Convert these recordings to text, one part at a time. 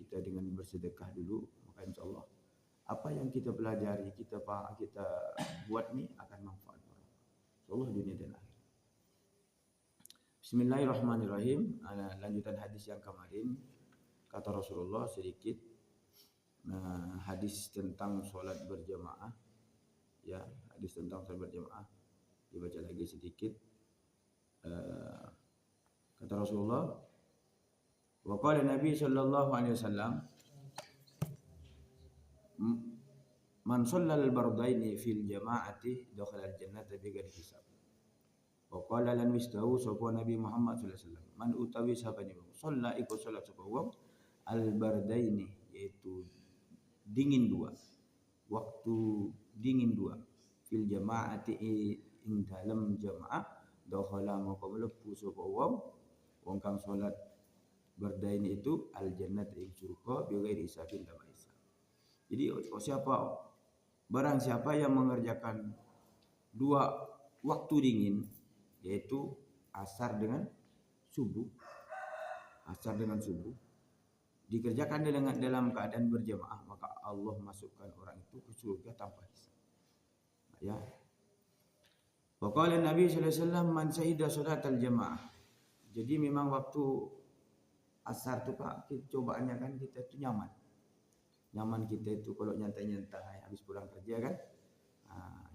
kita dengan bersedekah dulu, maka insya Allah apa yang kita pelajari, kita buat ni akan manfaat insya Allah dunia dan akhirat. Bismillahirrahmanirrahim. Lanjutan hadis yang kemarin, kata Rasulullah sedikit hadis tentang sholat berjamaah. Ya, hadis tentang sholat berjamaah dibaca lagi sedikit. Kata Rasulullah, wa qala Nabi sallallahu alaihi wasallam, man shallal bardaini fil jama'ati dakhala al-jannata bighairi hisab. Wa qala lan wistahu sapa Nabi Muhammad sallallahu alaihi wasallam, man utawi sapane wong shalla iku salat sapa wong al-bardaini, yaitu dingin dua, waktu dingin dua, fil jama'ati ing dalam jamaah, dakhala maka mlebu sapa wong kang salat bardaini itu al-jannat ing surga bighairi hisabin tanpa hisab. Jadi barang siapa yang mengerjakan dua waktu dingin, yaitu asar dengan subuh, dikerjakan dalam keadaan berjamaah, maka Allah masukkan orang itu ke surga tanpa hisab. Ya. Wa qala Nabi sallallahu alaihi wasallam, man syahida salatal jamaah. Jadi memang waktu asar itu Pak, cobaannya kan kita itu nyaman. Nyaman kita itu kalau nyantai-nyantai habis pulang kerja kan.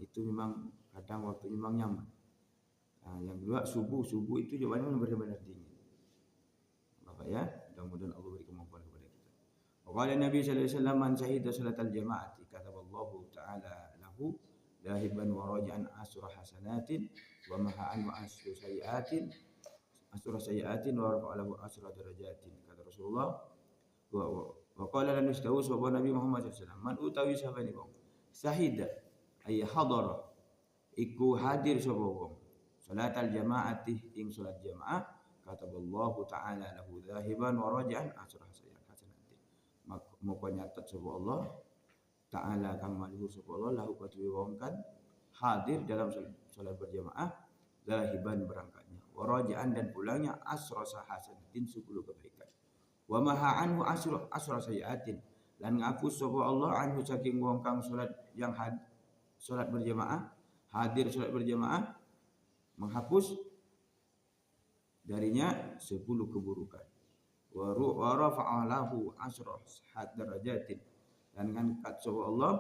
Itu memang kadang waktu memang nyaman. Yang kedua subuh itu jawabannya benar-benar dingin. Bapak ya, mudah-mudahan Allah beri kemampuan kepada kita. Qala Nabi sallallahu alaihi wasallam, man syahida salatal jamaati kataballahu ta'ala lahu lahiban wa raji'an asra hasanatin wa maha'an wa asra sayiatin wa rafa'a lahu asra darajatin. Kata Rasulullah, wa qala lan istawu sapa Nabi Muhammad sallallahu alaihi wasallam, man utawi sabani wong syahida ay hadara iku hadir sapa wong salatal jamaati ing salat jamaah, kataballahu ta'ala lahu dhahiban wa raji'an asra hasanatin. Maka nyatat sapa Allah ta'ala kang maluhur sapa Allah lahu kadue wong kan hadir dalam salat berjamaah, dhahiban berangkatnya, wa raji'an dan pulangnya asra hasanatin 10 kebaikan, wa maha anhu asra sayiatin lan ngapus sapa Allah anhu saking wong kang salat yang salat berjamaah, hadir salat berjamaah, menghapus darinya 10 keburukan, wa rafa'a lahu asra darajatin dan ngangkat sapa Allah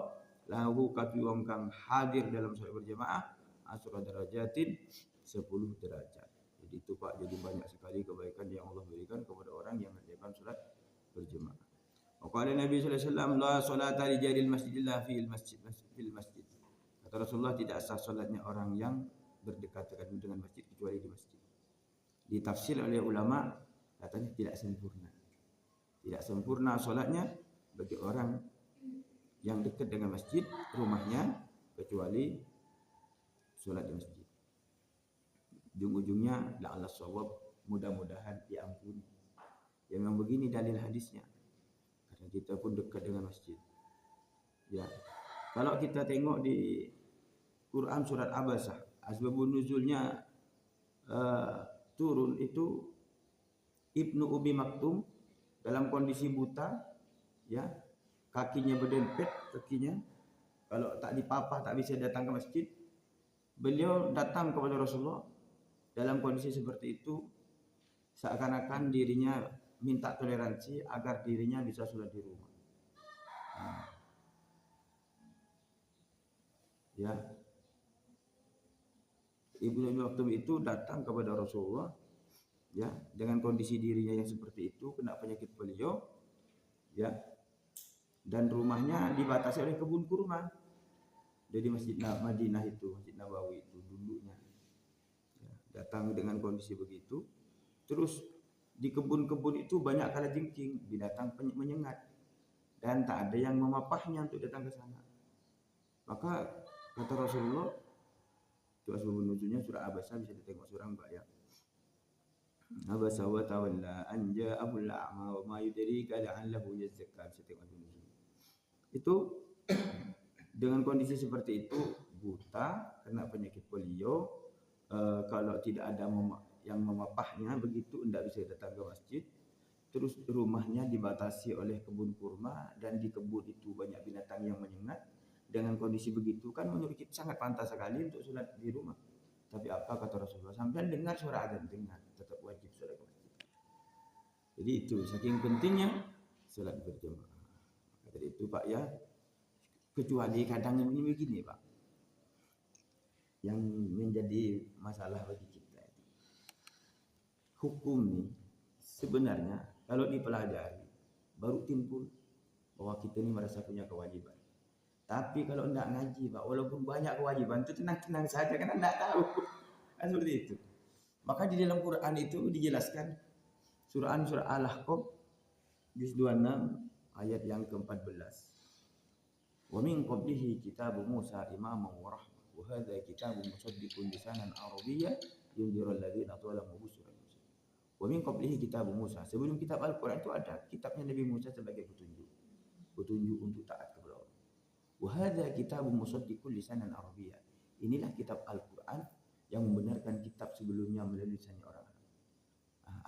lahu kadue wong kang hadir dalam salat berjamaah asra darajatin 10 derajat. Jadi itu Pak, jadi banyak sekali kebaikan yang Allah berikan kepada orang yang mengerjakan salat berjamaah. Qala Nabi sallallahu alaihi wasallam, la salata li jaril masjid illa fil masjid. Kata Rasulullah, tidak sah salatnya orang yang berdekatan dengan masjid kecuali di masjid. Ditafsir oleh ulama katanya tidak sempurna. Tidak sempurna salatnya bagi orang yang dekat dengan masjid rumahnya kecuali salat di masjid. Ujung-ujungnya la'alla shawab, mudah-mudahan diampuni. Ya memang begini dalil hadisnya. Karena kita pun dekat dengan masjid. Ya. Kalau kita tengok di Quran surat Abasah, asbabun nuzulnya turun itu Ibnu Umi Maktum dalam kondisi buta, ya, kakinya berdempet, kalau tak dipapah tak bisa datang ke masjid. Beliau datang kepada Rasulullah dalam kondisi seperti itu, seakan-akan dirinya minta toleransi agar dirinya bisa sholat di rumah. Ya, Ibnu Maktum itu datang kepada Rasulullah, ya, dengan kondisi dirinya yang seperti itu, kena penyakit polio, ya, dan rumahnya dibatasi oleh kebun kurma. Jadi Masjid Madinah itu, Masjid Nabawi itu dulunya. Datang dengan kondisi begitu, terus di kebun-kebun itu banyak kalajengking, binatang menyengat, dan tak ada yang memapahnya untuk datang ke sana. Maka kata Rasulullah, itu asbabun nuzulnya surah Abasa, bisa ditengok surah Mbak ya. Abasa wa tawalla an ja'ahul a'ma wa ma yudrika la'allahu yazakka, bisa tengok nuzul. Itu dengan kondisi seperti itu, buta, kena penyakit polio. Kalau tidak ada yang memapahnya begitu, tidak bisa datang ke masjid. terus rumahnya dibatasi oleh kebun kurma dan di kebun itu banyak binatang yang menyengat. Dengan kondisi begitu kan menurut kita sangat pantas sekali untuk sholat di rumah. Tapi apa kata Rasulullah? Sampai dengar suara azan, dengar, tetap wajib sholat ke masjid. Jadi itu saking pentingnya sholat berjamaah. Dari itu Pak ya, kecuali kadang ini begini Pak, yang menjadi masalah bagi kita. Hukum nih sebenarnya kalau dipelajari baru timbul bahwa kita ini merasa punya kewajiban. Tapi kalau tidak ngaji Pak, walaupun banyak kewajiban itu tenang-tenang saja karena tidak tahu. Kan seperti itu. Maka di dalam Quran itu dijelaskan surah Al-Ahqaf juz 26 ayat yang ke-14. Wa min qablihi kitabu Musa imaman wa rahmah wa hadza kitabun musaddiqun lisanan arabiyyan yunzirul ladzina zalamu busran. Wa min qablihi kitabu Musa. Sebelum kitab Al-Quran itu ada kitabnya Nabi Musa sebagai petunjuk. Petunjuk untuk taat kepada Allah. Wa hadza kitabun musaddiqun lisanan arabiyyan. Inilah kitab Al-Quran yang membenarkan kitab sebelumnya melalui lisan orang.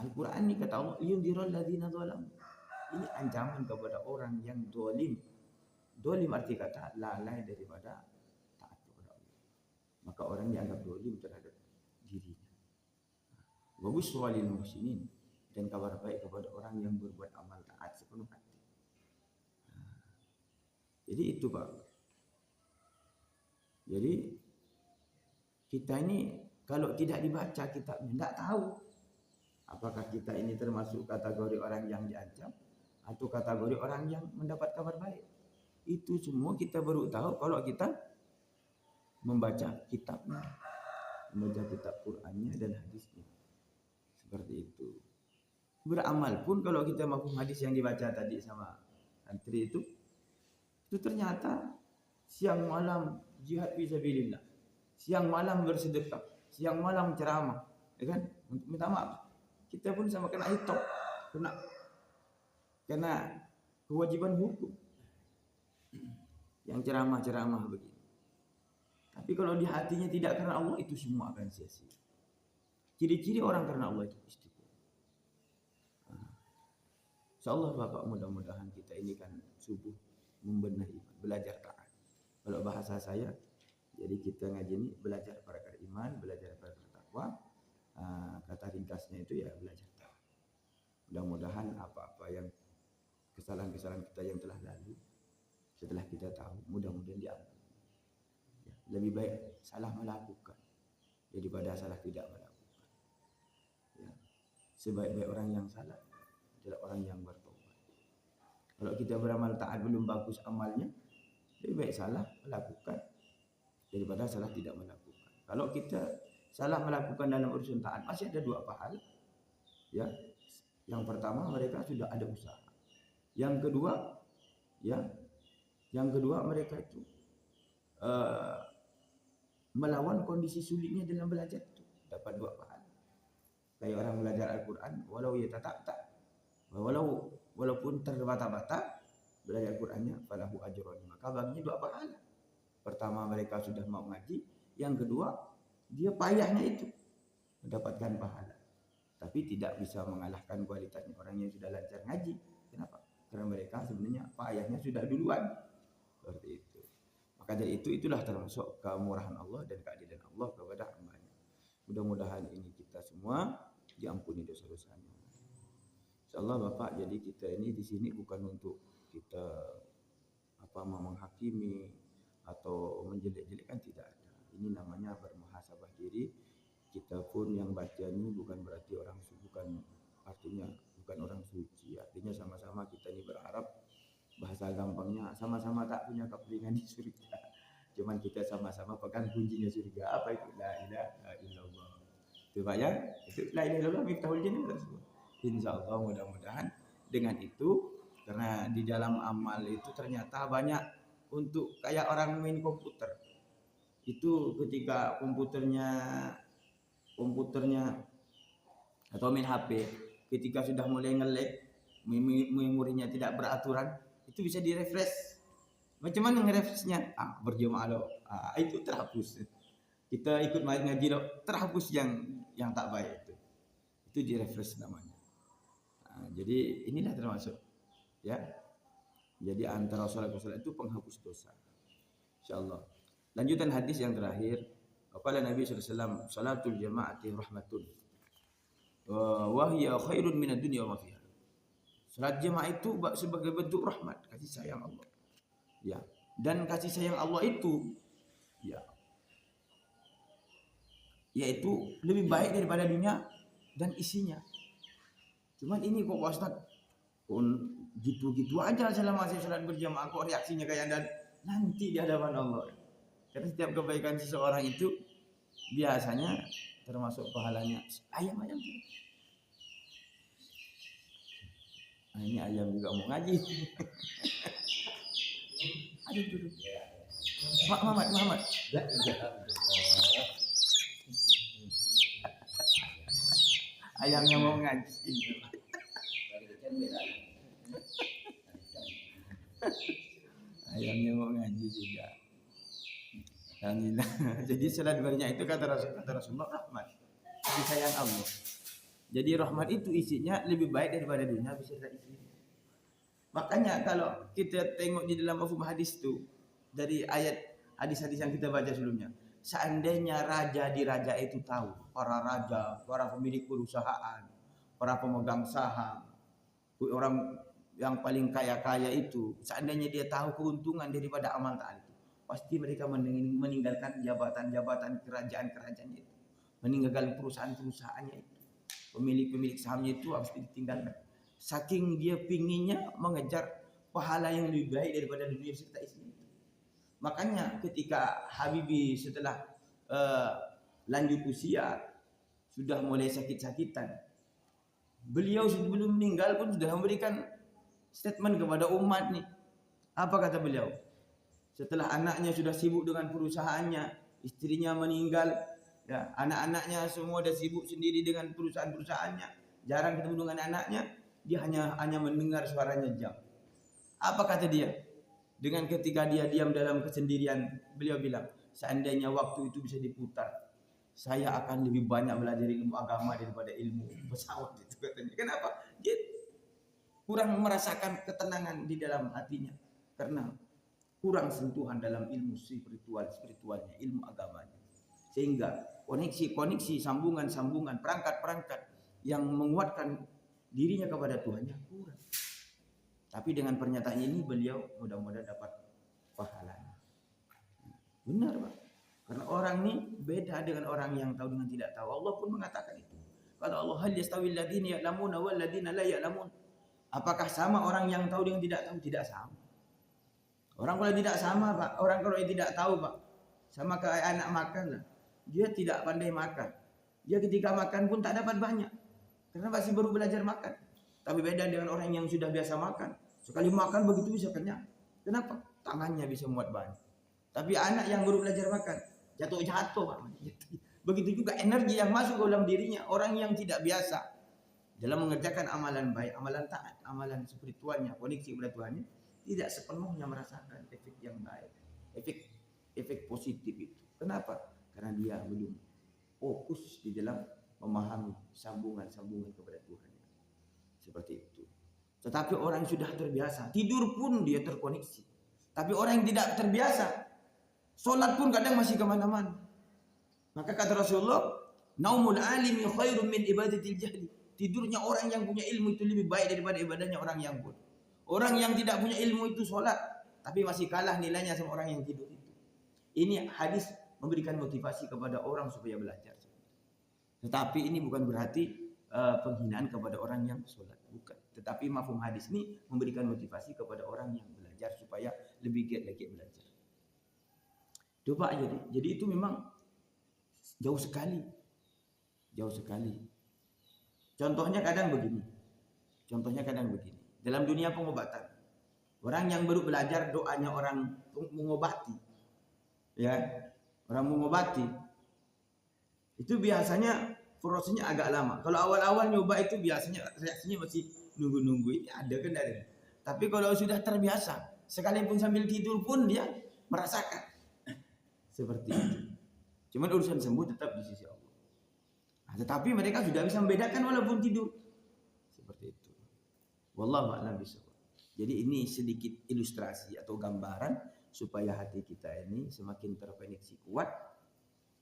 Al-Quran ini kata Allah yunzirul ladzina zalamu. Ini ancaman kepada orang yang zalim. Zalim arti kata lalai daripada taat kepada Allah. Maka orang dianggap zalim terhadap dirinya. Wa busyra lil muhsinin, dan kabar baik kepada orang yang berbuat amal taat sepenuh hati. Jadi itu Pak. Jadi kita ini kalau tidak dibaca kitabnya tidak tahu apakah kita ini termasuk kategori orang yang diancam atau kategori orang yang mendapat kabar baik. Itu semua kita baru tahu kalau kita membaca kitabnya, membaca kitab Qur'annya dan hadisnya. Seperti itu. Beramal pun kalau kita mafhum hadis yang dibaca tadi sama santri itu ternyata siang malam jihad fisabilillah, siang malam bersedekah, siang malam ceramah, ya kan? Untuk minta maaf. Kita pun sama kena hitop, kena kewajiban hukum. Yang ceramah-ceramah begini. Tapi kalau di hatinya tidak karena Allah, itu semua akan sia-sia. Ciri-ciri orang karena Allah itu istiqomah. Insyaallah Bapak, mudah-mudahan kita ini kan subuh membenahi iman, belajar taat. Kalau bahasa saya, jadi kita ngaji ini belajar perkara iman, belajar perkara takwa. Kata ringkasnya itu ya belajar taat. Mudah-mudahan apa-apa yang kesalahan-kesalahan kita yang telah lalu setelah kita tahu, mudah-mudahan diampuni. Ya, lebih baik salah melakukan daripada salah tidak melakukan. Ya, sebaik-baik orang yang salah adalah orang yang bertobat. Kalau kita beramal taat belum bagus amalnya, lebih baik salah melakukan daripada salah tidak melakukan. Kalau kita salah melakukan dalam urusan taat, masih ada dua pahala. Ya, yang pertama mereka sudah ada usaha. Yang kedua mereka itu melawan kondisi sulitnya dalam belajar itu, dapat dua pahala. Kayak orang belajar Al-Quran, walaupun terbata-bata belajar Al-Qurannya, falahu ajrun, maka baginya dua pahala. Pertama mereka sudah mau ngaji, yang kedua dia payahnya itu mendapatkan pahala. Tapi tidak bisa mengalahkan kualitasnya orang yang sudah lancar ngaji. Kenapa? Karena mereka sebenarnya payahnya sudah duluan. Seperti itu. Maka dari itulah termasuk kemurahan Allah dan keadilan Allah kepada hamba-Nya. Mudah-mudahan ini kita semua diampuni dosa-dosanya. Insyaallah Bapak, jadi kita ini di sini bukan untuk kita menghakimi atau menjelek-jelekkan, tidak ada. Ini namanya bermuhasabah diri. Kita pun yang baca ini bukan berarti artinya bukan orang suci. Artinya sama-sama kita ini berharap, bahasa gampangnya sama-sama tak punya kepentingan di surga. Cuman kita sama-sama pegang kuncinya surga. Apa itu? La ilaha illallah. Itu Pak ya. Itu la ilaha illallah miftahul jannah. Insyaallah mudah-mudahan dengan itu, karena di dalam amal itu ternyata banyak untuk kayak orang main komputer. Itu ketika komputernya atau main HP, ketika sudah mulai nge-lag, memorinya tidak beraturan, itu bisa di-refresh. Macam mana nge-refreshnya? Berjamaah loh. Itu terhapus. Kita ikut ngaji loh, terhapus yang tak baik itu. Itu di-refresh namanya. Nah, jadi inilah termasuk ya. Jadi antara sholat ke sholat itu penghapus dosa. Insyaallah. Lanjutan hadis yang terakhir. Qala Nabi sallallahu alaihi wasallam, salatul jama'ati rahmatun. Wa hiya khairun minad dunya wa ma fiha. Salat jamaah itu sebagai bentuk rahmat, kasih sayang Allah. Ya. Dan kasih sayang Allah itu ya yaitu lebih baik daripada dunia dan isinya. Cuman ini kok Ustaz gitu-gitu aja selama saya salat berjamaah kok reaksinya kayak dan nanti di hadapan Allah. Karena setiap kebaikan seseorang itu biasanya termasuk pahalanya ayam-ayam. Nah, ini ayam juga mau ngaji. Aduh dulu. Muhammad. Ayamnya mau ngaji. Ayamnya mau ngaji juga. Jadi salat banyak itu kata Rasulullah rahmat. Kasih sayang Allah. Jadi rahmat itu isinya lebih baik daripada dunia beserta isinya. Makanya kalau kita tengok di dalam mafhum hadis itu dari ayat hadis-hadis yang kita baca sebelumnya, seandainya raja di raja itu tahu, para raja, para pemilik perusahaan, para pemegang saham, orang yang paling kaya-kaya itu, seandainya dia tahu keuntungan daripada amal taat itu, pasti mereka meninggalkan jabatan-jabatan kerajaan-kerajaannya itu, meninggalkan perusahaan-perusahaannya itu, pemilik-pemilik sahamnya itu harus ditinggalkan. Saking dia pinginnya mengejar pahala yang lebih baik daripada dunia serta isinya. Makanya ketika Habibie setelah lanjut usia sudah mulai sakit-sakitan, beliau sebelum meninggal pun sudah memberikan statement kepada umat nih. Apa kata beliau? Setelah anaknya sudah sibuk dengan perusahaannya, istrinya meninggal, ya, anak-anaknya semua sudah sibuk sendiri dengan perusahaan-perusahaannya, jarang ketemu dengan anaknya, dia hanya mendengar suaranya jam. Apa kata dia? Dengan ketika dia diam dalam kesendirian, beliau bilang, seandainya waktu itu bisa diputar, saya akan lebih banyak belajar ilmu agama daripada ilmu pesawat itu katanya. Kenapa? Dia kurang merasakan ketenangan di dalam hatinya karena kurang sentuhan dalam ilmu spiritualnya, ilmu agamanya. Sehingga koneksi, sambungan-sambungan, perangkat-perangkat yang menguatkan dirinya kepada Tuhannya kurang. Tapi dengan pernyataan ini beliau mudah-mudahan dapat pahalanya. Benar, Pak. Karena orang ini beda dengan orang yang tahu dengan tidak tahu. Allah pun mengatakan itu. Kata Allah, hal yastawil ladzina ya'lamuna wal ladzina la ya'lamun. Apakah sama orang yang tahu dengan tidak tahu? Tidak sama. Orang kalau tidak sama, Pak. Orang kalau tidak tahu, Pak. Sama kayak anak makan lah. Dia tidak pandai makan. Dia ketika makan pun tak dapat banyak. Karena masih baru belajar makan. Tapi beda dengan orang yang sudah biasa makan. Sekali makan begitu bisa kenyang. Kenapa? Tangannya bisa muat banyak. Tapi anak yang baru belajar makan, jatuh-jatuh. Begitu juga energi yang masuk ke dalam dirinya. Orang yang tidak biasa dalam mengerjakan amalan baik, amalan taat, amalan spiritualnya, koneksi kepada Tuhannya, tidak sepenuhnya merasakan efek yang baik. Efek positif itu. Kenapa? Karena dia belum fokus di dalam memahami sambungan-sambungan kepada Tuhan. Seperti itu. Tetapi orang yang sudah terbiasa, tidur pun dia terkoneksi. Tapi orang yang tidak terbiasa, sholat pun kadang masih kemana-mana. Maka kata Rasulullah, naumul alimi khairun min ibadatil jahli. Tidurnya orang yang punya ilmu itu lebih baik daripada ibadahnya orang yang bodoh. Orang yang tidak punya ilmu itu sholat, tapi masih kalah nilainya sama orang yang tidur itu. Ini hadis memberikan motivasi kepada orang supaya belajar. Tetapi ini bukan berarti penghinaan kepada orang yang sholat, bukan. Tetapi mafhum hadis ini memberikan motivasi kepada orang yang belajar supaya lebih giat lagi belajar. Coba jadi itu memang jauh sekali. Contohnya kadang begini. Dalam dunia pengobatan, orang yang baru belajar doanya orang mengobati, ya, orang mengobati itu biasanya prosesnya agak lama. Kalau awal-awal nyoba itu biasanya reaksinya masih nunggu-nunggu, ini ada kan dari. Tapi kalau sudah terbiasa, sekalipun sambil tidur pun dia merasakan seperti itu. Cuman urusan sembuh tetap di sisi Allah. Nah, tetapi mereka sudah bisa membedakan walaupun tidur. Seperti itu. Wallahu a'lam bishawab. Jadi ini sedikit ilustrasi atau gambaran supaya hati kita ini semakin terkoneksi kuat,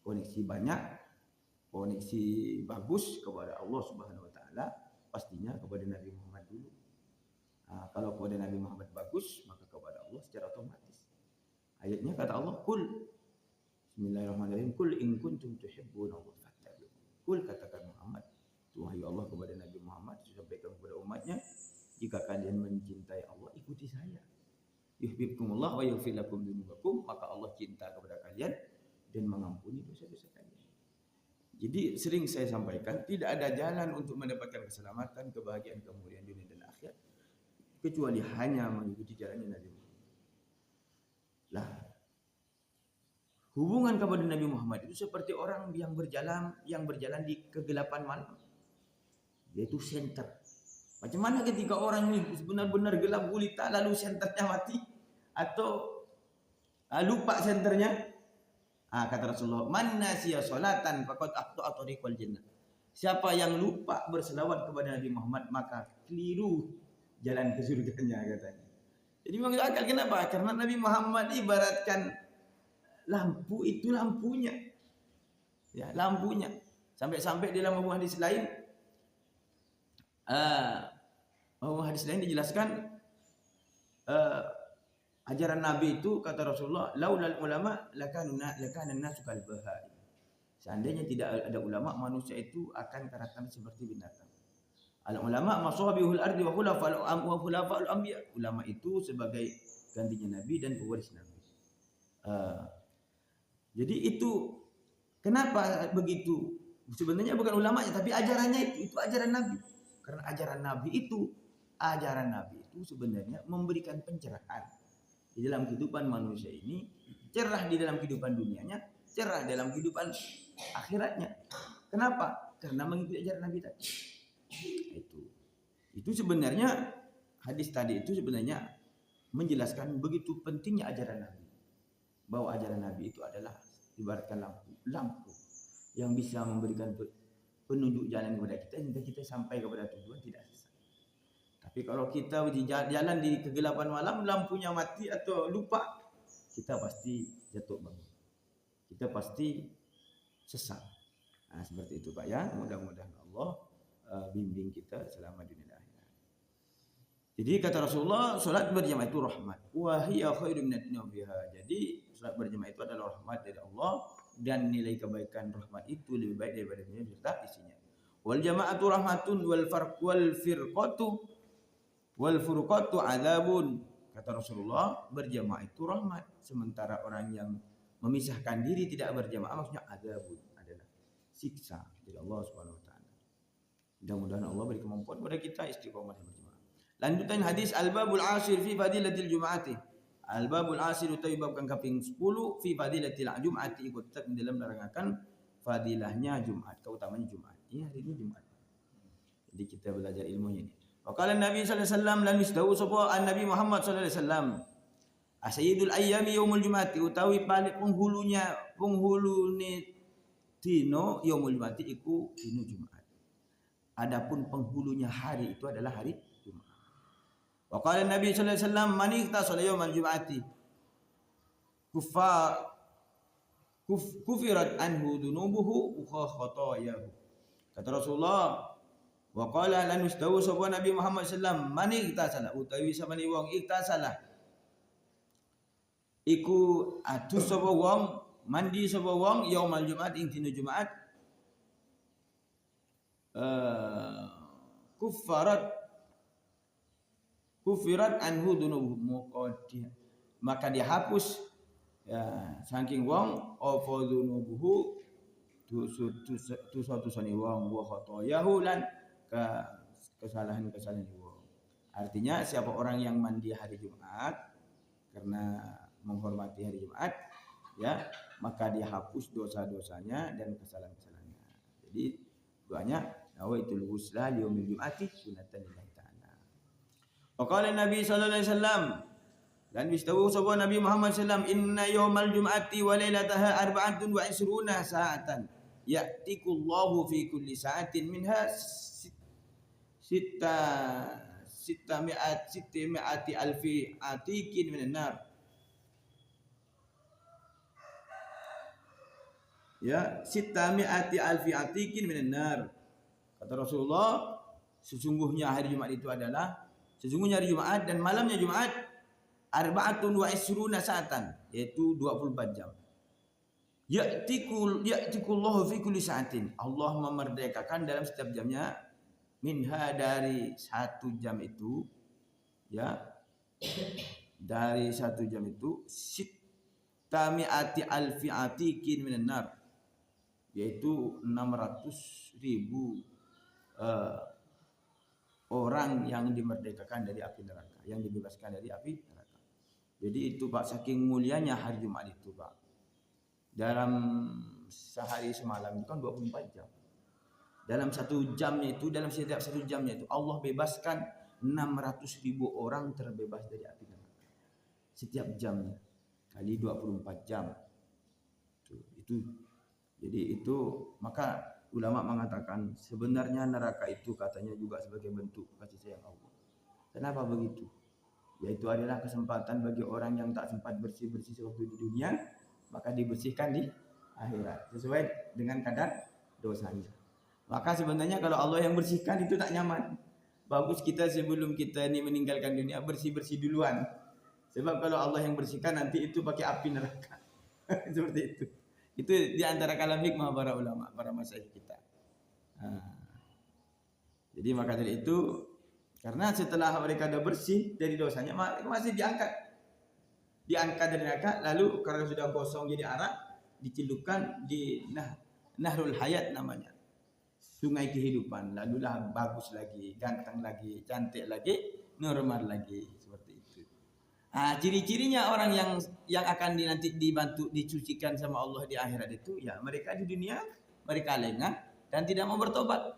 koneksi banyak, koneksi bagus kepada Allah Subhanahu wa taala, pastinya kepada Nabi Muhammad dulu. Nah, kalau kepada Nabi Muhammad bagus, maka kepada Allah secara otomatis. Ayatnya kata Allah, "Qul Bismillahirrahmanirrahim, qul in kuntum tuhibbunallaha fattabi'un." Qul, katakan Muhammad, wahai Allah kepada Nabi Muhammad, sampaikan kepada umatnya, jika kalian mencintai Allah, ikuti saya. Yuhibbukumullah wa yaghfir lakum dzunubakum, maka Allah cinta kepada kalian dan mengampuni dosa-dosa kalian. Jadi sering saya sampaikan, tidak ada jalan untuk mendapatkan keselamatan, kebahagiaan, kemuliaan dunia dan akhirat kecuali hanya mengikuti jalannya Nabi Muhammad. Lah, hubungan kepada Nabi Muhammad itu seperti orang yang berjalan di kegelapan malam, yaitu senter. Macam mana ketika orang ini benar-benar gelap gulita lalu senternya mati atau lupa senternya? Kata Rasulullah, "Man nasiya salatan faqad aqta'a tariqal jannah." Siapa yang lupa berselawat kepada Nabi Muhammad maka keliru jalan ke surganya, katanya. Jadi memang akal, kenapa? Karena Nabi Muhammad ibaratkan lampu, itu lampunya. Ya, lampunya. Sampai-sampai dalam hadis lain dijelaskan ajaran Nabi itu, kata Rasulullah, laulal ulama lakana nasu kal bahai. Seandainya tidak ada ulama, manusia itu akan karakter seperti binatang. Al ulama masabihul ardi wa khulafa'ul anbiya. Ulama itu sebagai gantinya Nabi dan pewaris Nabi. Jadi itu kenapa begitu? Sebenarnya bukan ulamanya, tapi ajarannya itu ajaran Nabi. Karena ajaran Nabi itu sebenarnya memberikan pencerahan di dalam kehidupan manusia ini, cerah di dalam kehidupan dunianya, cerah dalam kehidupan akhiratnya. Kenapa? Karena mengikuti ajaran Nabi tadi. Itu sebenarnya hadis tadi itu sebenarnya menjelaskan begitu pentingnya ajaran Nabi. Bahwa ajaran Nabi itu adalah ibaratkan lampu yang bisa memberikan penunjuk jalan kepada kita hingga kita sampai kepada tujuan tidak sesat. Tapi kalau kita jalan di kegelapan malam, lampunya mati atau lupa, kita pasti jatuh bangun. Kita pasti sesat. Nah, seperti itu Pak ya. Mudah-mudahan Allah bimbing kita selama dunia dan akhirat. Jadi kata Rasulullah, salat berjamaah itu rahmat. Wa hiya khairum minad dunya fiha. Jadi salat berjamaah itu adalah rahmat dari Allah dan nilai kebaikan rahmat itu lebih baik daripada dunia serta isinya. Wal jama'atu rahmatun wal furqatu adzabun. Kata Rasulullah, berjamaah itu rahmat, sementara orang yang memisahkan diri tidak berjamaah maksudnya adzabun, adalah siksa dari Allah Subhanahu wa taala. Mudah-mudahan Allah beri kemampuan kepada kita istiqomah berjamaah. Lanjutan hadis al-babul ashir fi fadilatil jum'ati. Al-babul ashir utawi bab kang kaping 10 fi fadilatil jum'ati, ikut tetap dalam menerangkan fadilahnya Jumat, keutamaan Jumat. Ini hari ini Jumat. Jadi kita belajar ilmunya ini. Wa qala Nabi sallallahu alaihi wasallam lan yusdawu sapa Nabi Muhammad sallallahu alaihi wasallam. Asyidul ayyami yaumul jum'ati, utawi paling penghulune dino yaumul jum'ati iku dino Jumat. Adapun penghulunya hari itu adalah hari Jumat. Wa qala Nabi sallallahu alaihi wasallam man iktasala yaumal jum'ati kufirat anhu dunubuhu wa khatayahu. Kata Rasulullah, wa qala lan ustawu sapa Nabi Muhammad sallallahu alaihi wasallam man iktasala, utawi sabani wong iktasala iku adus sapa wong, mandi sapa wong yaumal jum'at ing dina Jumat, kufirat anhu dunubuhu, maka dihapus ya saking wong apa dunubuhu dosa-dosane wong, wa khatayahu lan kesalahan-kesalahan wong. Artinya siapa orang yang mandi hari Jumat karena menghormati hari Jumat, ya, maka dihapus dosa-dosanya dan kesalahan-kesalahannya. Jadi doanya nawaitul ghusla liyaumil jum'ati sunnatan lillahi ta'ala. Wa qala Nabi sallallahu alaihi wasallam, dan bistawu sapa Nabi Muhammad sallallahu alaihi wasallam, inna yaumal jum'ati wa lailataha arba'atun wa isruna sa'atan ya'tikullahu fi kulli sa'atin minha sittami'ati alfi atikin minan nar. Ya, sittami'ati alfi atikin minan nar. Kata Rasulullah, sesungguhnya hari Jumat itu adalah sesungguhnya hari Jumat dan malamnya Jumat arba'atun wa isruna sa'atan, yaitu 24 jam. Ya'tikullahu fi kulli sa'atin. Allah memerdekakan dalam setiap jamnya minha dari 1 jam itu, ya. Dari 1 jam itu sittami'ati alfi atikin minan nar, yaitu 600.000 orang yang dimerdekakan dari api neraka, yang dibebaskan dari api neraka. Jadi itu Pak, saking mulianya hari Jumat itu Pak. Dalam sehari semalam itu kan 24 jam. Dalam 1 jamnya itu, dalam setiap 1 jamnya itu Allah bebaskan 600.000 orang terbebas dari api neraka. Setiap jamnya kali 24 jam. Itu jadi itu, maka ulama mengatakan sebenarnya neraka itu katanya juga sebagai bentuk kasih sayang Allah. Kenapa begitu? Yaitu adalah kesempatan bagi orang yang tak sempat bersih-bersih sewaktu di dunia, maka dibersihkan di akhirat sesuai dengan kadar dosanya. Maka sebenarnya kalau Allah yang bersihkan itu tak nyaman. Bagus kita sebelum kita ini meninggalkan dunia bersih-bersih duluan. Sebab kalau Allah yang bersihkan nanti itu pakai api neraka. Seperti itu. Itu di antara kalam hikmah para ulama, para masyayikh kita. Jadi maka dari itu, karena setelah mereka sudah bersih dari dosanya, mereka masih diangkat dari neraka, lalu karena sudah kosong jadi arak, dicelupkan di Nahrul Hayat namanya, sungai kehidupan. Lalulah bagus lagi, ganteng lagi, cantik lagi, normal lagi, seperti itu. Ciri-cirinya orang yang akan nanti dibantu dicucikan sama Allah di akhirat itu, ya mereka di dunia mereka lengah dan tidak mau bertobat.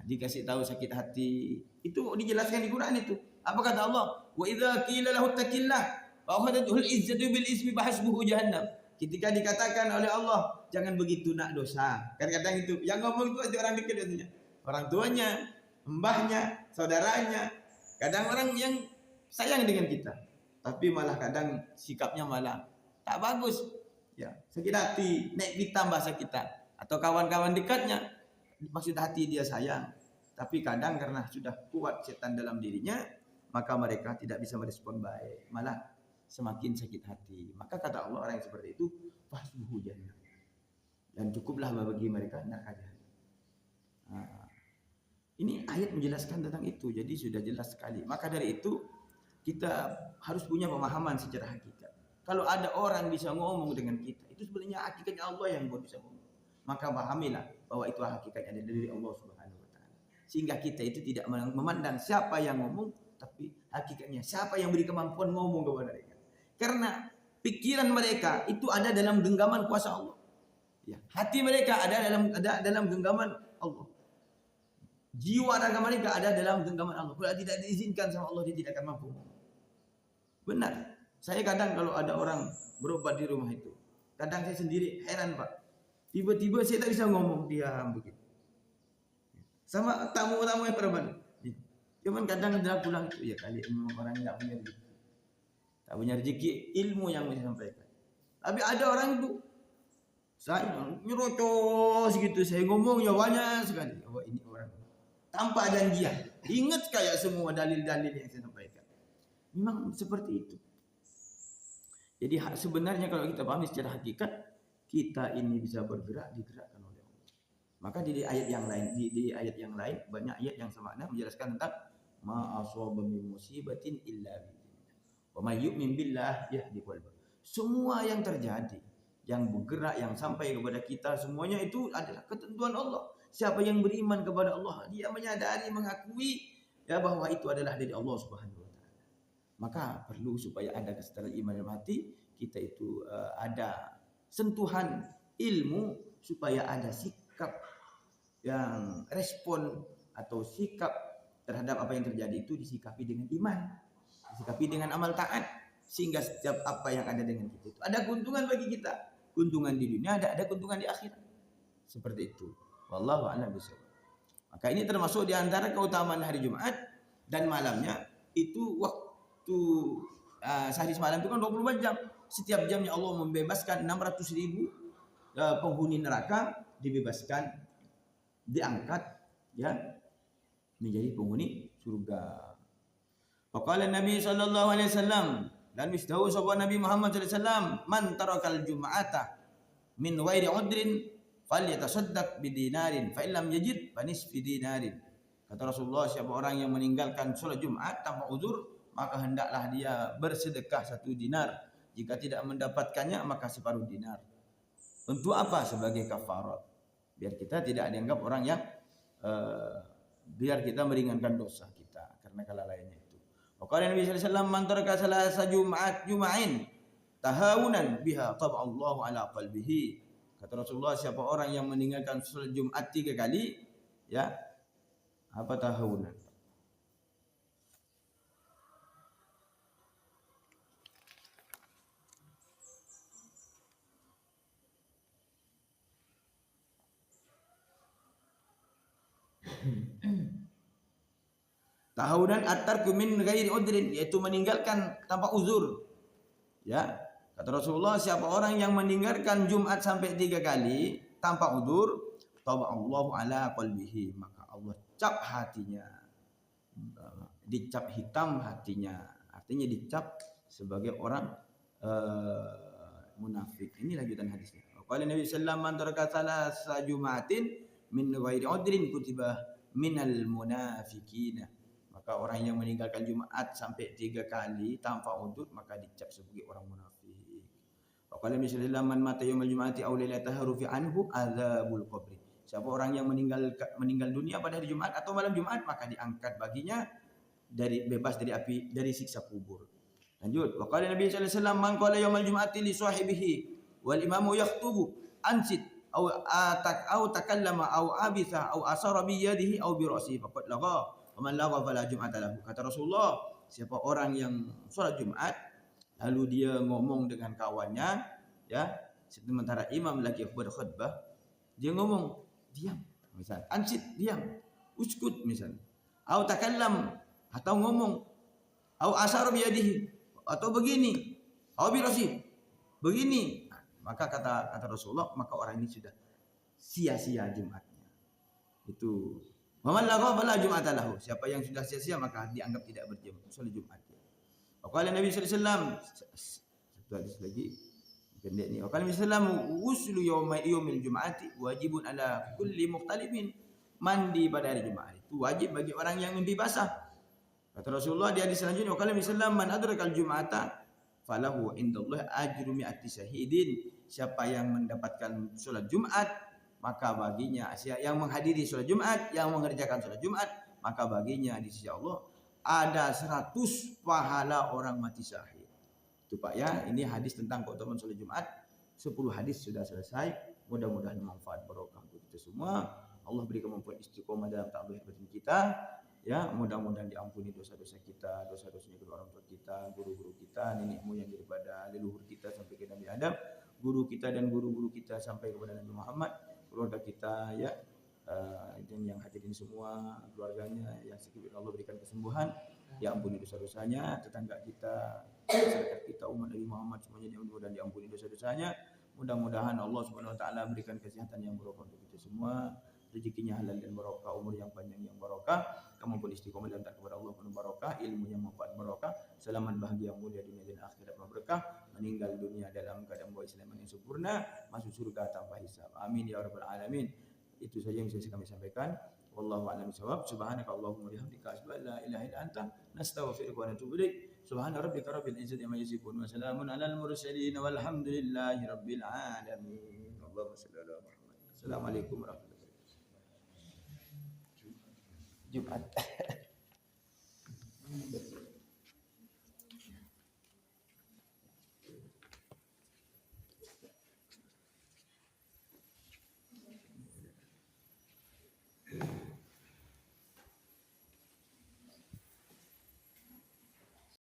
Dikasih tahu sakit hati, itu dijelaskan di Quran itu. Apa kata Allah? Wa idza qila lahu taqillah fa akhadatul izzatu bil ismi bahasbuhu jahannam. Ketika dikatakan oleh Allah, jangan begitu nak dosa. Kadang-kadang itu yang ngomong itu orang dekat biasanya. Orang tuanya, mbahnya, saudaranya. Kadang orang yang sayang dengan kita, tapi malah kadang sikapnya malah tak bagus. Ya, sakit hati, naik pitam bahasa kita, atau kawan-kawan dekatnya, maksud hati dia sayang, tapi kadang karena sudah kuat setan dalam dirinya, maka mereka tidak bisa merespon baik, malah semakin sakit hati. Maka kata Allah, orang yang seperti itu fasbuhu jannah, dan cukuplah bagi mereka neraka jahanam. Ini ayat menjelaskan tentang itu, jadi sudah jelas sekali. Maka dari itu kita harus punya pemahaman secara hakikat. Kalau ada orang bisa ngomong dengan kita, itu sebenarnya hakikatnya Allah yang bisa ngomong. Maka pahamilah bahwa itu hakikatnya dari Allah Subhanahu wa taala. Sehingga kita itu tidak memandang siapa yang ngomong, tapi hakikatnya siapa yang beri kemampuan ngomong kepada mereka. Karena pikiran mereka itu ada dalam genggaman kuasa Allah. Ya, hati mereka ada dalam genggaman Allah. Jiwa raga mereka ada dalam genggaman Allah. Kalau tidak diizinkan sama Allah, dia tidak akan mampu. Benar. Saya kadang kalau ada orang berobat di rumah itu, kadang saya sendiri heran Pak. Tiba-tiba saya tak bisa ngomong, diam begitu. Sama tamu-tamu yang berobat. Cuman kadang dia pulang itu, ya kali orang yang tak punya rezeki. Tak punya rezeki, ilmu yang bisa sampaikan. Tapi ada orang itu, saya nyerocos gitu, saya ngomong ya banyak sekali. Oh ini orang tanpa janjian, ingat kayak semua dalil-dalil yang saya sampaikan. Memang seperti itu. Jadi sebenarnya kalau kita pahami secara hakikat, kita ini bisa bergerak digerakkan oleh Allah. Maka di ayat yang lain, di ayat yang lain banyak ayat yang semakna menjelaskan tentang ma asaba min musibatin illa bi'idznillah. Wa may yu'min billah yahdi qalbah. Semua yang terjadi, yang bergerak, yang sampai kepada kita, semuanya itu adalah ketentuan Allah. Siapa yang beriman kepada Allah, dia menyadari, mengakui ya bahwa itu adalah dari Allah Subhanahu wa taala. Maka perlu supaya ada kesetaraan iman dalam hati, kita itu ada sentuhan ilmu, supaya ada sikap yang respon atau sikap terhadap apa yang terjadi itu disikapi dengan iman, disikapi dengan amal taat, sehingga setiap apa yang ada dengan kita itu ada keuntungan bagi kita. Keuntungan di dunia ada keuntungan di akhirat. Seperti itu. Wallahu a'lam bishawab. Maka ini termasuk di antara keutamaan hari Jumat, dan malamnya itu waktu sehari semalam itu kan 24 jam. Setiap jamnya Allah membebaskan 600.000 penghuni neraka, dibebaskan, diangkat ya menjadi penghuni surga. Faqala Nabi sallallahu alaihi wasallam, dan misdahu sahabat Nabi Muhammad sallallahu alaihi wasallam, man tarakal jum'ata min ghairi udrin falyatasaddaq bidinarin fa illam yajid fa nisfi dinarin. Kata Rasulullah, siapa orang yang meninggalkan salat Jumat tanpa uzur, maka hendaklah dia bersedekah 1 dinar. Jika tidak mendapatkannya maka separuh dinar. Untuk apa? Sebagai kafarat. Biar kita tidak dianggap orang yang biar kita meringankan dosa kita karena kelalaiannya itu. Waqala Nabi sallallahu alaihi wasallam, man taraka salasa jum'ain tahawunan biha taballahu ala qalbihi. Kata Rasulullah, siapa orang yang meninggalkan salat Jumat 3 kali, ya, apa tahawunan? Tahunan at-tarku min ghairi udrin, yaitu meninggalkan tanpa uzur. Ya, kata Rasulullah, siapa orang yang meninggalkan Jumat sampai 3 kali tanpa uzur, taballahu ala qalbihi, maka Allah cap hatinya, dicap hitam hatinya, artinya dicap sebagai orang munafik. Ini lanjutan hadisnya. Qala Nabi sallallahu alaihi wasallam, man taraka salasa jumatin min ghairi udrin kutiba minal munafiqina. Maka orang yang meninggalkan Jumat sampai 3 kali tanpa uzur maka dicap sebagai orang munafik. Qala Nabi sallallahu alaihi wasallam, man mata yaumil jum'ati aw lailataha rufi anhu adzabul qabri. Siapa orang yang meninggal dunia pada hari Jumat atau malam Jumat, maka diangkat baginya bebas dari api, dari siksa kubur. Lanjut. Wa qala Nabi sallallahu alaihi wasallam, man qala yaumal jum'ati li sahibihi wal imamu yaktubu ansit au takallama au abitha au asara bi yadihi au bi ra'sihi faqad lagha wa man lagha fala jum'ata lahu. Kata Rasulullah, siapa orang yang salat Jumat lalu dia ngomong dengan kawannya, ya, sementara imam lagi berkhutbah, dia ngomong, diam, misal ansit, diam, uskut misal, au takallam, atau ngomong, au asara bi yadihi, atau begini, au bi ra'sihi, begini, maka kata Rasulullah, maka orang ini sudah sia-sia Jumatnya. Itu. Waman lagha fala jum'ata lahu. Siapa yang sudah sia-sia maka dianggap tidak salat Jumat. Waqala Nabi sallallahu alaihi wasallam, satu hadis lagi pendek ni. Waqala Nabi sallallahu alaihi wasallam, uslu yaumil jum'ati wajibun ala kulli muhtalibin. Mandi pada hari Jumat itu wajib bagi orang yang mimpi basah. Kata Rasulullah di hadis selanjutnya, waqala Nabi sallallahu alaihi wasallam, man adrakal jum'ata falahu indallah ajru mi'ati syahidin. Siapa yang mendapatkan salat Jumat, maka baginya, yang menghadiri salat Jumat, yang mengerjakan salat Jumat, maka baginya di sisi Allah ada 100 pahala orang mati syahid. Itu Pak ya, ini hadis tentang keutamaan salat Jumat. 10 hadis sudah selesai. Mudah-mudahan manfaat barokah untuk kita semua. Allah beri kemampuan istiqomah dalam ta'bih batin kita. Ya, mudah-mudahan diampuni dosa-dosa kita, dosa-dosanya kedua orang tua kita, guru-guru kita, nenek moyang daripada leluhur kita sampai ke Nabi Adam, guru kita dan guru-guru kita sampai kepada Nabi Muhammad, keluarga kita, ya, dan yang hadirin semua keluarganya yang sakit Allah berikan kesembuhan, ya ampuni dosa-dosanya, tetangga kita, masyarakat kita, umat Nabi Muhammad semuanya mudah-mudahan diampuni dosa-dosanya. Mudah-mudahan Allah Subhanahu wa taala berikan kesehatan yang barokah untuk kita semua, rezekinya halal dan barokah, umur yang panjang yang barokah, kemampuan istiqomah dan taat kepada Allah penuh barokah, ilmu yang manfaat barokah, selamat bahagia mulia dunia dan akhirat berkah, meninggal dunia dalam keadaan bawa Islam yang sempurna, masuk surga tanpa hisab. Amin ya rabbal alamin. Itu saja yang bisa kami sampaikan. Wallahu a'lam bishawab. Subhanaka Allahumma wa bihamdika asyhadu an la ilaha illa anta nastaghfiruka wa natubu ilaik. Subhana rabbika rabbil izzati amma yasifun wa salamun alal mursalin walhamdulillahi rabbil alamin. Allahumma shalli ala Muhammad. Assalamualaikum warahmatullahi wabarakatuh. Jumat.